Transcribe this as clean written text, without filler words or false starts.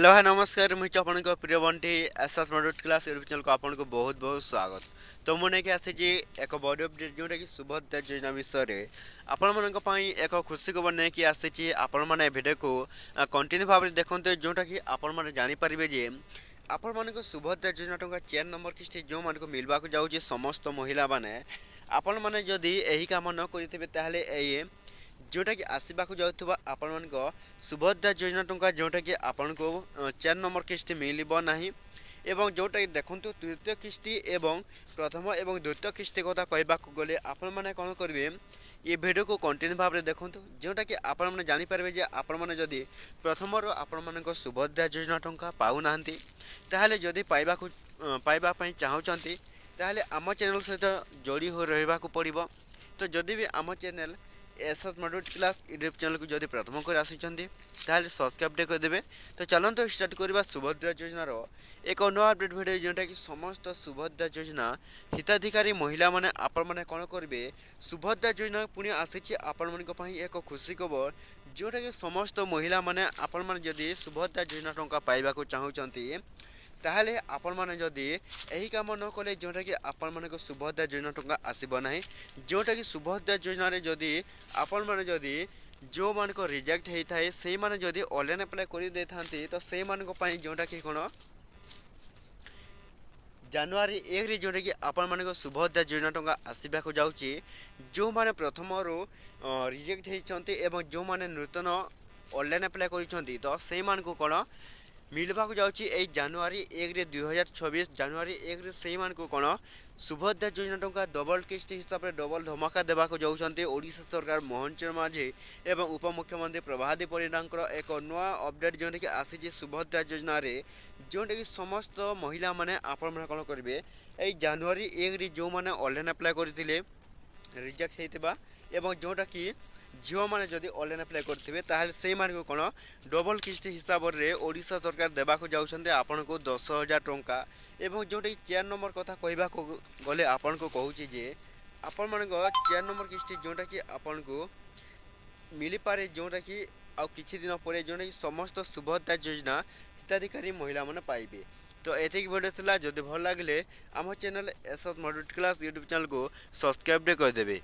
Hello है नमस्कार मुझे आपन प्रिय Bunty SS module class YouTube channel को आपन को बहुत बहुत स्वागत। तो मुझे नहीं आसी एक बॉडी अपडेट जोटा कि सुभद्रा योजना विषय में आपण मान एक खुशी खबर नहीं कि आसी आपण मैंने भिडियो को कंटिन्यू भाव में देखते जोटा कि आपण मैंने जानीपारे जे आपण मान सुभद्रा योजना टंका 4 नंबर किस्ती जो मान को मिलवा जाऊँगी समस्त महिला मैंने आपण मैंने जदि यही काम न करें जोटा कि आसवाक जाऊँगा आपण मान सुभद्रा योजना टंका जोटा कि आपण को 4 नंबर किस्ती मिल ना एवं जोटा कि देखु तृतीय किस्ती एवं प्रथम एवं द्वितीय किस्ती कथा कहवाक गले आपण मैंने कौन करेंगे ये वीडियो को कंटिन्यू भाव में देखु जोटा कि आपण मैंने जानीपारे जे आपण मैंने जदि प्रथम आपण मान सुभद्रा योजना टंका पाऊना ताहले जदि पाइबापी चाहूँगी ताहले आम चैनल सहित जोड़ी हो रहा पड़ो। तो जदि भी आम channel SS module class YouTube channel को जदि प्रथम कर आसिंट ताहले सब्सक्राइब करदे। तो चलते स्टार्ट करवा सुभद्रा योजनार एक नया अपडेट वीडियो जोटा कि समस्त सुभद्रा योजना हिताधिकारी महिला माने आपण माने कौन करेंगे सुभद्रा योजना पुणी आसी आपण मान एक खुशी खबर जोटा कि समस्त महिला माने आपण माने जदि सुभद्रा योजना टंका पाइबाक चाहूँगी ताहले आपण माने जदि यही काम न कले जोटा कि आपण माने सुभद्रा योजना टंका आसीब ना जोटा कि सुभद्रा योजना रे जदि आपण माने जदि जो मान को रिजेक्ट होता है से माने जदि ऑनलाइन अप्लाई कर दे थांती तो से मान को पाई जोटा कि कोन जनवरी 1 रे जोटा कि आपण माने सुभद्रा योजना टंका आसीबाक जाउची जो माने प्रथम रो रिजेक्ट होइछंती एवं जो माने नूतन ऑनलाइन अप्लाई करिछंती तो से मान को कोन मिलवा जाऊँगी यही जनवरी 1 रे 2026 जनवरी 1 रे से मान को कौन सुभद्रा योजना टंका डबल किस्ती हिसाब से डबल धमाका देवाक जाऊँगी ओडिशा सरकार मोहन चरण माझी एवं उपमुख्यमंत्री प्रभादी परिडा एक नया अपडेट जोटा कि आसी सुभद्रा योजना रे जोटा कि समस्त महिला माने आपण मैंने कौन करेंगे यही जनवरी 1 रे जो मैंने ऑनलाइन अप्लाई करते रिजेक्ट होता एवं जोटा कि झील मैंने जदि ऑनलाइन अप्लाई करेंगे ताहले से मान को कौन डबल किस्ती हिसाब से ओडिशा सरकार देवाक जाऊँगी आपण को 10,000 टंका एवं जोटा कि 4 नंबर कथा कहवाक गले आपण को कहूँ जे आपण मान 4 नंबर किस्ती जोटा कि आपण को मिल पारे जोटा कि आउ किछि दिन पर जोटा कि समस्त सुभद्रा योजना हिताधिकारी महिला माने पाइबे। तो एतिक वीडियो थिला जदि भल लागले आम channel SS module class YouTube channel को सब्सक्राइब कर देबे।